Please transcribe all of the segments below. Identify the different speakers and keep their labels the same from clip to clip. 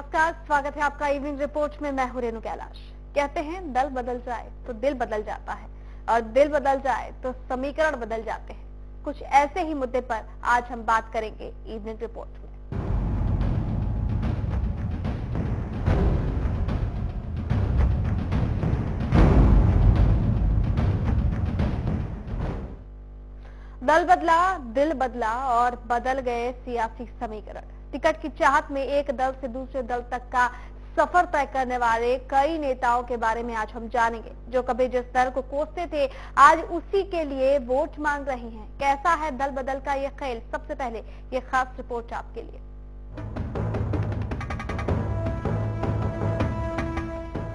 Speaker 1: नमस्कार, स्वागत है आपका इवनिंग रिपोर्ट में। मैं हूं रेणु कैलाश। कहते हैं दल बदल जाए तो दिल बदल जाता है और दिल बदल जाए तो समीकरण बदल जाते हैं। कुछ ऐसे ही मुद्दे पर आज हम बात करेंगे इवनिंग रिपोर्ट में। दल बदला, दिल बदला और बदल गए सियासी समीकरण। टिकट की चाहत में एक दल से दूसरे दल तक का सफर तय करने वाले कई नेताओं के बारे में आज हम जानेंगे, जो कभी जिस दल को कोसते थे आज उसी के लिए वोट मांग रहे हैं। कैसा है दल बदल का ये खेल? सबसे पहले ये खास रिपोर्ट आपके लिए।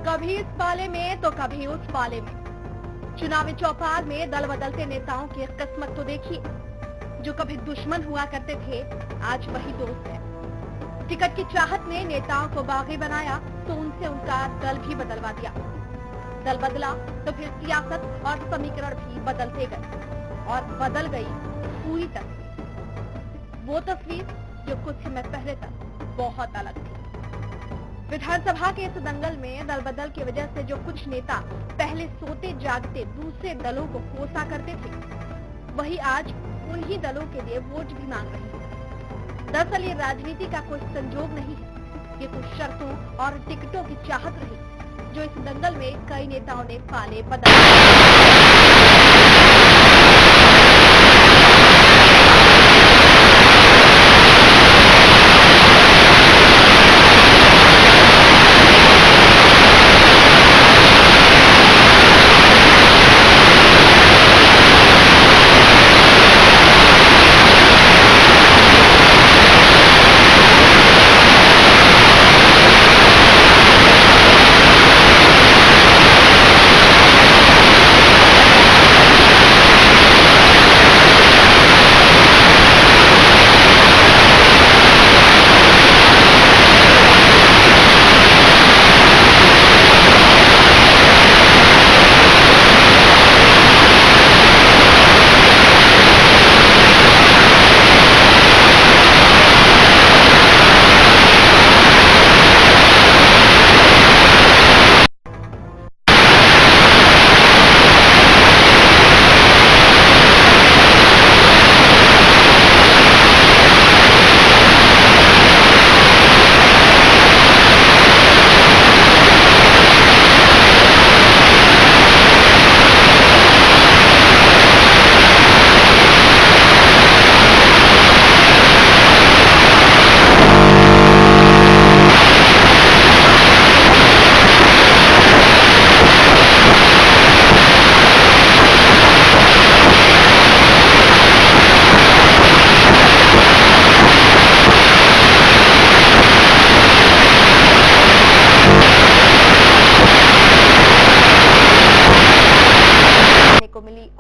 Speaker 1: कभी इस पाले में तो कभी उस पाले में। चुनावी चौपाल में दल बदलते नेताओं की किस्मत तो देखिए। जो कभी दुश्मन हुआ करते थे आज वही दोस्त है। टिकट की चाहत ने नेताओं को बागी बनाया तो उनसे उनका दल भी बदलवा दिया। दल बदला तो फिर सियासत और समीकरण भी बदलते गए और बदल गई पूरी तस्वीर। वो तस्वीर जो कुछ समय पहले तक बहुत अलग थी। विधानसभा के इस दंगल में दल बदल की वजह से जो कुछ नेता पहले सोते जागते दूसरे दलों को कोसा करते थे, वही आज उन्हीं दलों के लिए वोट भी मांग रहे हैं। दरअसल ये राजनीति का कोई संजोग नहीं है, ये कुछ शर्तों और टिकटों की चाहत रही जो इस दंगल में कई नेताओं ने पाले बदल।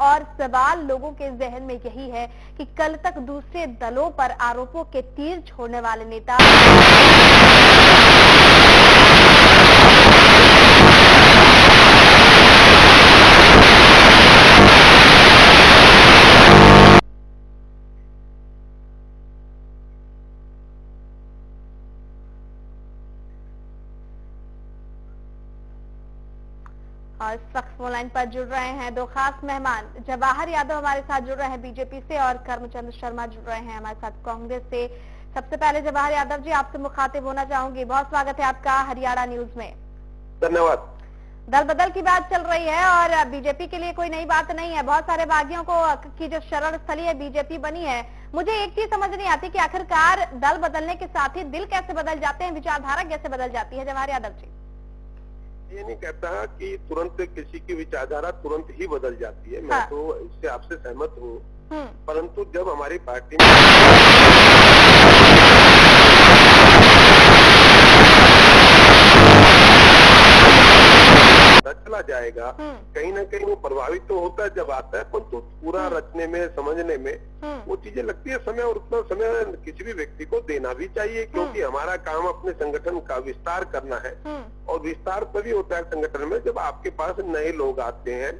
Speaker 1: और सवाल लोगों के जहन में यही है कि कल तक दूसरे दलों पर आरोपों के तीर छोड़ने वाले नेता और इस वक्त फोन लाइन पर जुड़ रहे हैं दो खास मेहमान। जवाहर यादव हमारे साथ जुड़ रहे हैं बीजेपी से और कर्मचंद शर्मा जुड़ रहे हैं हमारे साथ कांग्रेस से। सबसे पहले जवाहर यादव जी, आपसे मुखातिब होना चाहूंगी। बहुत स्वागत है आपका हरियाणा न्यूज में।
Speaker 2: धन्यवाद।
Speaker 1: दल बदल की बात चल रही है और बीजेपी के लिए कोई नई बात नहीं है। बहुत सारे बागियों को की जो शरण स्थली है बीजेपी बनी है। मुझे एक चीज समझ नहीं आती कि आखिरकार दल बदलने के साथ ही दिल कैसे बदल जाते हैं, विचारधारा कैसे बदल जाती है? जवाहर यादव जी।
Speaker 2: ये नहीं कहता कि तुरंत किसी की विचारधारा तुरंत ही बदल जाती है। मैं तो इससे आपसे सहमत हूँ, परंतु जब हमारी पार्टी में चला जाएगा, कहीं ना कहीं वो प्रभावित तो होता है जब आता है, परंतु पूरा रचने में समझने में वो चीजें लगती है समय, और उतना समय किसी भी व्यक्ति को देना भी चाहिए, क्योंकि हमारा काम अपने संगठन का विस्तार करना है। और विस्तार तभी होता है संगठन में जब आपके पास नए लोग आते हैं।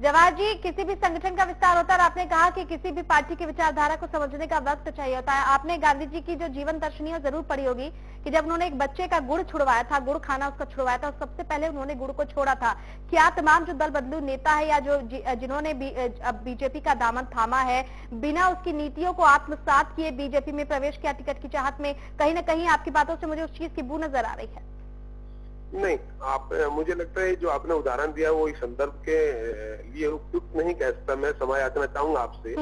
Speaker 1: जवाहर जी, किसी भी संगठन का विस्तार होता है और आपने कहा कि किसी भी पार्टी की विचारधारा को समझने का वक्त चाहिए होता है। आपने गांधी जी की जो जीवन दर्शनी जरूर पढ़ी होगी कि जब उन्होंने एक बच्चे का गुड़ छुड़वाया था, गुड़ खाना उसका छुड़वाया था, और सबसे पहले उन्होंने गुड़ को छोड़ा था। क्या तमाम जो दल बदलू नेता है या जो जिन्होंने बीजेपी का दामन थामा है, बिना उसकी नीतियों को आत्मसात किए बीजेपी में प्रवेश किया टिकट की चाहत में, कहीं ना कहीं आपकी बातों से मुझे उस चीज की बू नजर आ रही है?
Speaker 2: नहीं, मुझे लगता है जो आपने उदाहरण दिया वो इस संदर्भ के लिए उपयुक्त नहीं कह सकता। मैं समय याचना चाहूंगा आपसे।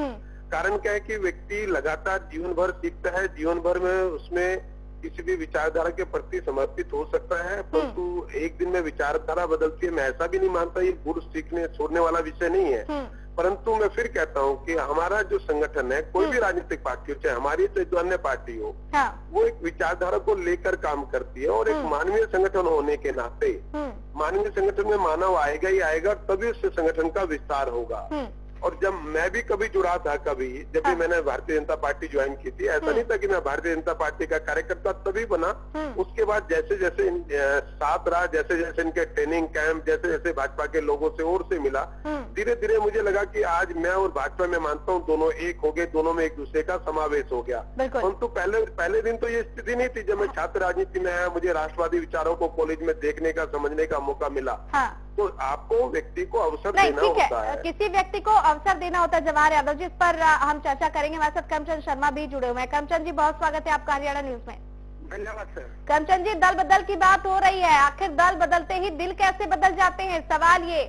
Speaker 2: कारण क्या है कि व्यक्ति लगातार जीवन भर सीखता है, जीवन भर में उसमें किसी भी विचारधारा के प्रति समर्पित हो सकता है, परंतु एक दिन में विचारधारा बदलती है। मैं ऐसा भी नहीं मानता ये गुरु सीखने छोड़ने वाला विषय नहीं है, परंतु मैं फिर कहता हूँ कि हमारा जो संगठन है, कोई भी राजनीतिक पार्टी हो, चाहे हमारी चाहे जो अन्य पार्टी हो, वो एक विचारधारा को लेकर काम करती है। और एक मानवीय संगठन होने के नाते मानवीय संगठन में मानव आएगा ही आएगा, तभी उससे संगठन का विस्तार होगा। और जब मैं भी कभी जुड़ा था, जब भी मैंने भारतीय जनता पार्टी ज्वाइन की थी, ऐसा नहीं था कि मैं भारतीय जनता पार्टी का कार्यकर्ता तभी बना। उसके बाद जैसे जैसे साथ रहा, जैसे जैसे इनके ट्रेनिंग कैंप, जैसे जैसे भाजपा के लोगों से और से मिला, धीरे धीरे मुझे लगा कि आज मैं और भाजपा में मानता हूँ दोनों एक हो गए, दोनों में एक दूसरे का समावेश हो गया। परंतु पहले दिन तो ये स्थिति नहीं थी। जब मैं छात्र राजनीति में आया, मुझे राष्ट्रवादी विचारों को कॉलेज में देखने का, समझने का मौका मिला। तो आपको व्यक्ति को अवसर देना होता है,
Speaker 1: किसी व्यक्ति को अवसर देना होता है। जवाहर यादव जी, इस पर हम चर्चा करेंगे। हमारे साथ करमचंद शर्मा भी जुड़े हुए हैं। करमचंद जी, बहुत स्वागत है आपका हरियाणा न्यूज में।
Speaker 2: धन्यवाद सर।
Speaker 1: करमचंद जी, दल बदल की बात हो रही है, आखिर दल बदलते ही दिल कैसे बदल जाते हैं? सवाल ये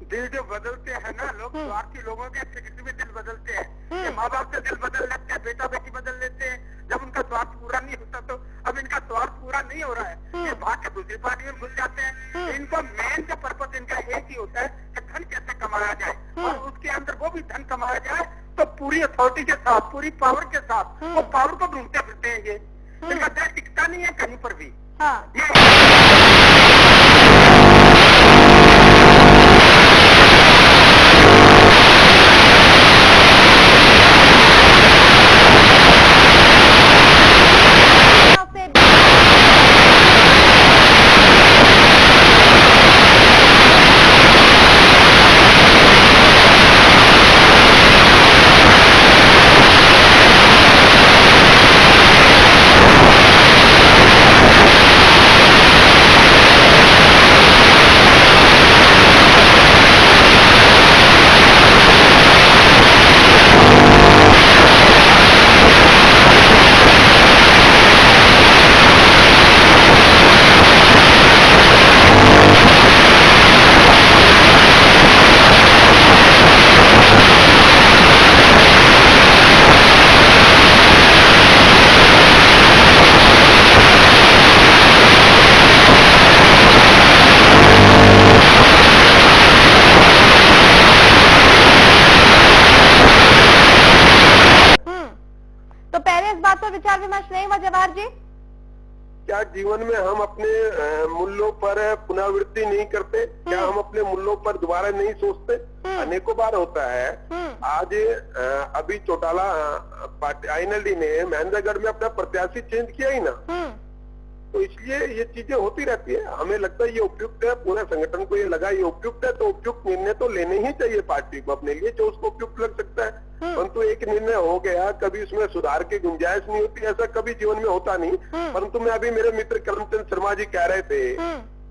Speaker 3: दिल जो बदलते हैं ना लोग, स्वार्थी लोगों के किसी भी दिल बदलते हैं। माँ बाप से दिल बदल लेते हैं, बेटा बेटी बदल लेते हैं जब उनका स्वार्थ पूरा नहीं होता। तो अब इनका स्वार्थ पूरा नहीं हो रहा है, ये भाग के दूसरी पार्टी में घुस जाते हैं। इनको मेन जो पर्पस इनका एक ही होता है कि धन कैसे कमाया जाए, और उसके अंदर वो भी धन कमाया जाए तो पूरी अथॉरिटी के साथ, पूरी पावर के साथ, वो पावर को ढूंढते फिरते हैं। ये इनका देश टिकता नहीं है कहीं पर भी।
Speaker 1: विचार विमर्श नहीं हुआ जवाहर जी?
Speaker 2: क्या जीवन में हम अपने मूल्यों पर पुनरावृत्ति नहीं करते? क्या हम अपने मूल्यों पर दोबारा नहीं सोचते? अनेकों बार होता है। आज अभी चौटाला पार्टी INLD ने महेंद्रगढ़ में अपना प्रत्याशी चेंज किया ही ना, तो इसलिए ये चीजें होती रहती है। हमें लगता है ये उपयुक्त है, पूरे संगठन को ये लगा ये उपयुक्त है, तो उपयुक्त निर्णय तो लेने ही चाहिए पार्टी को अपने लिए जो उसको उपयुक्त लग सकता है। परंतु एक निर्णय हो गया, कभी उसमें सुधार की गुंजाइश नहीं होती, ऐसा कभी जीवन में होता नहीं। परंतु मैं अभी मेरे मित्र करमचंद शर्मा जी कह रहे थे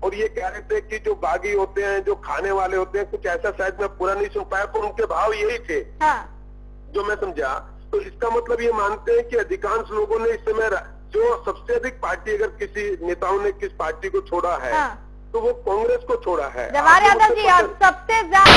Speaker 2: और ये कह रहे थे कि जो बागी होते हैं, जो खाने वाले होते हैं, कुछ ऐसा शायद मैं पूरा नहीं सुन पाया, पर उनके भाव यही थे जो मैं समझा। तो इसका मतलब ये मानते हैं कि अधिकांश लोगों ने इस समय जो सबसे अधिक पार्टी, अगर किसी नेताओं ने किस पार्टी को छोड़ा है तो वो कांग्रेस को छोड़ा है।
Speaker 1: जवाहर यादव जी, और सबसे ज्यादा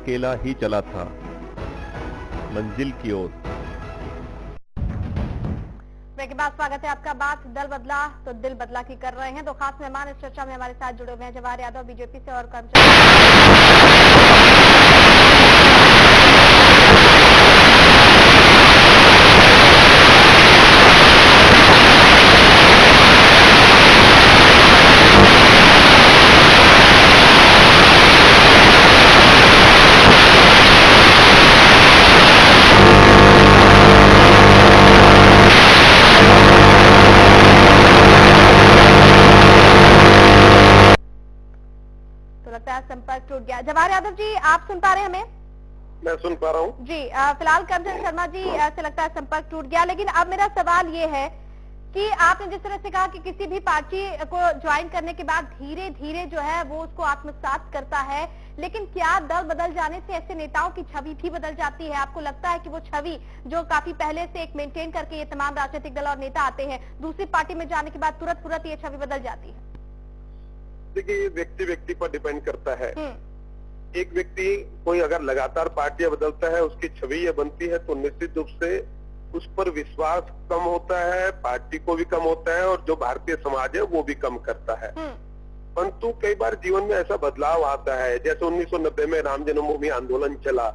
Speaker 4: अकेला ही चला था मंजिल की ओर।
Speaker 1: ब्रेक के बाद स्वागत है आपका। बात दल बदला तो दिल बदला की कर रहे हैं। दो खास मेहमान इस चर्चा में हमारे साथ जुड़े हुए हैं, जवाहर यादव बीजेपी से और लगता है संपर्क टूट गया। जवाहर यादव जी, आप सुन पा रहे हैं हमें?
Speaker 2: मैं सुन पा रहा हूँ
Speaker 1: जी। फिलहाल करमचंद शर्मा जी से लगता है संपर्क टूट गया, लेकिन अब मेरा सवाल ये है कि आपने जिस तरह से कहा कि किसी भी पार्टी को ज्वाइन करने के बाद धीरे धीरे जो है वो उसको आत्मसात करता है, लेकिन क्या दल बदल जाने से ऐसे नेताओं की छवि भी बदल जाती है? आपको लगता है कि वो छवि जो काफी पहले से एक मेंटेन करके ये तमाम राजनीतिक दल और नेता आते हैं, दूसरी पार्टी में जाने के बाद तुरंत ये छवि बदल जाती है?
Speaker 2: देखिए, व्यक्ति व्यक्ति पर डिपेंड करता है। एक व्यक्ति कोई अगर लगातार पार्टियां बदलता है, उसकी छवि ये बनती है तो निश्चित रूप से उस पर विश्वास कम होता है, पार्टी को भी कम होता है और जो भारतीय समाज है वो भी कम करता है। परंतु कई बार जीवन में ऐसा बदलाव आता है, जैसे 1990 में राम जन्मभूमि आंदोलन चला।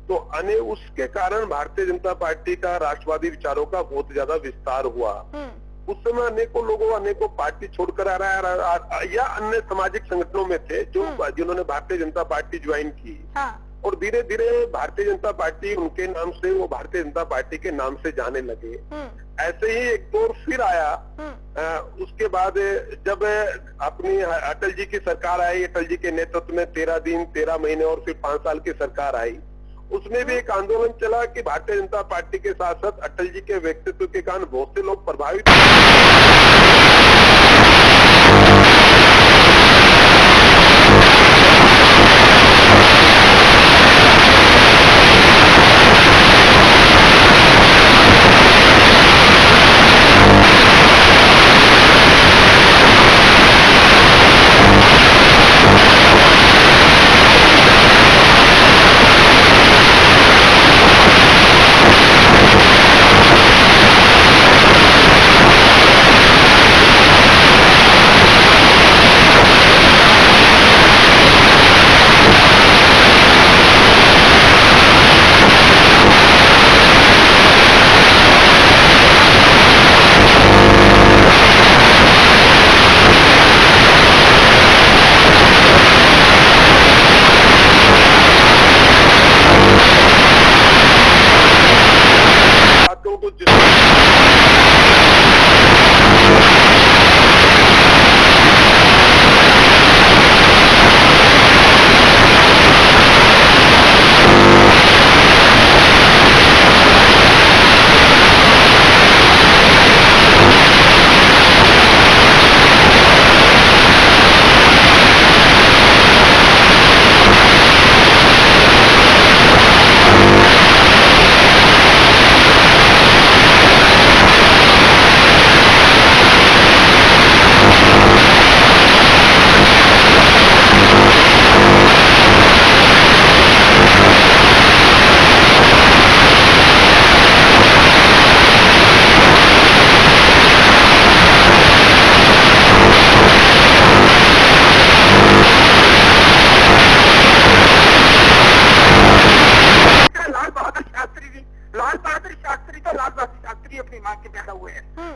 Speaker 2: तो उसके कारण भारतीय जनता पार्टी का राष्ट्रवादी विचारों का बहुत ज्यादा विस्तार हुआ। उस समय अनेकों पार्टी छोड़कर आ रहा है या अन्य सामाजिक संगठनों में थे जिन्होंने भारतीय जनता पार्टी ज्वाइन की। और धीरे धीरे भारतीय जनता पार्टी उनके नाम से, वो भारतीय जनता पार्टी के नाम से जाने लगे। ऐसे ही एक दौर फिर आया। उसके बाद जब अपनी अटल जी की सरकार आई, अटल जी के नेतृत्व में 13 दिन 13 महीने और फिर 5 साल की सरकार आई, उसमें भी एक आंदोलन चला कि भारतीय जनता पार्टी के साथ साथ अटल जी के व्यक्तित्व के कारण बहुत से लोग प्रभावित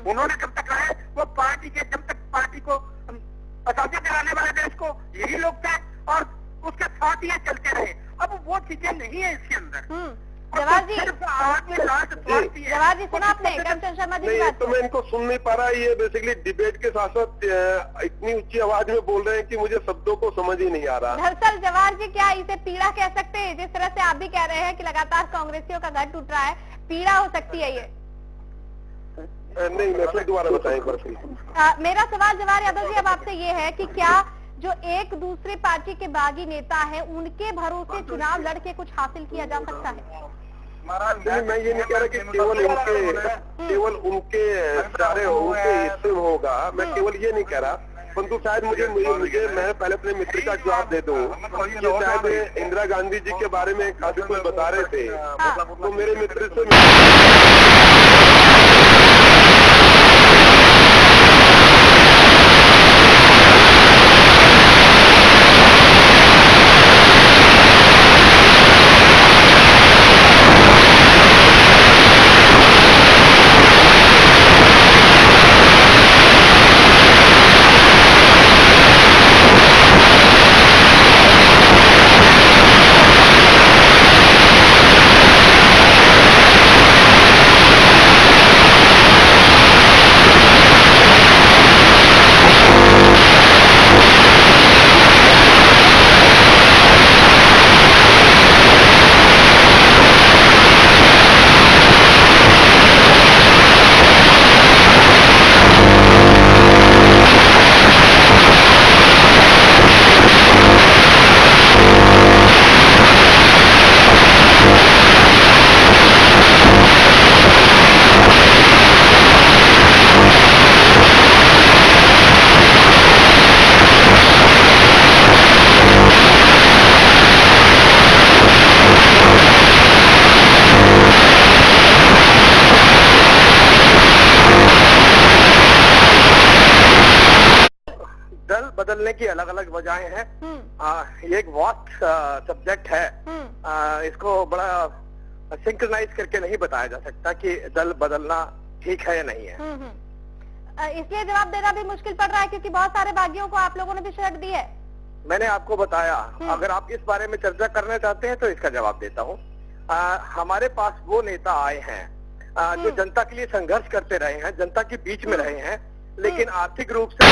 Speaker 2: उन्होंने जब तक रहे वो पार्टी के, जब तक पार्टी को आजादी दिलाने वाले देश को यही लोग थे और उसके साथ ही चलते रहे। अब वो चीजें नहीं है इसके अंदर।
Speaker 1: जवाहर जी सुना आपने करमचंद शर्मा जी की बात?
Speaker 2: तो मैं इनको सुन नहीं पा रहा। ये बेसिकली डिबेट के साथ साथ इतनी ऊंची आवाज में बोल रहे हैं कि मुझे शब्दों को समझ ही नहीं आ रहा।
Speaker 1: दरअसल जवाहर जी, क्या इसे पीड़ा कह सकते हैं? जिस तरह से आप भी कह रहे हैं कि लगातार कांग्रेसियों का घर टूट रहा है, पीड़ा हो सकती है ये?
Speaker 2: नहीं, मैं फिर दोबारा बताएं एक बार।
Speaker 1: मेरा सवाल जवाहर यादव जी अब आपसे ये है कि क्या जो एक दूसरे पार्टी के बागी नेता हैं, उनके भरोसे चुनाव लड़के कुछ हासिल किया जा सकता है?
Speaker 2: नहीं, मैं ये नहीं कह रहा कि केवल उनके सारे उनके हिस्से में होगा। मैं केवल ये नहीं कह रहा, परंतु शायद मुझे मैं पहले अपने मित्र का जवाब दे दूं कि शायद इंदिरा गांधी जी के बारे में काफी कुछ बता रहे थे, तो मेरे मित्र से
Speaker 3: बदलने की अलग अलग वजहें हैं। ये एक वास्ट सब्जेक्ट है, इसको बड़ा सिंक्रोनाइज करके नहीं बताया जा सकता कि दल बदलना ठीक है या नहीं है।
Speaker 1: इसलिए जवाब देना भी मुश्किल पड़ रहा है क्योंकि बहुत सारे बागियों को आप लोगों ने भी शर्ट दी है।
Speaker 3: मैंने आपको बताया, अगर आप इस बारे में चर्चा करना चाहते हैं तो इसका जवाब देता हूँ। हमारे पास वो नेता आए हैं जो जनता के लिए संघर्ष करते रहे हैं, जनता के बीच में रहे हैं, लेकिन आर्थिक रूप से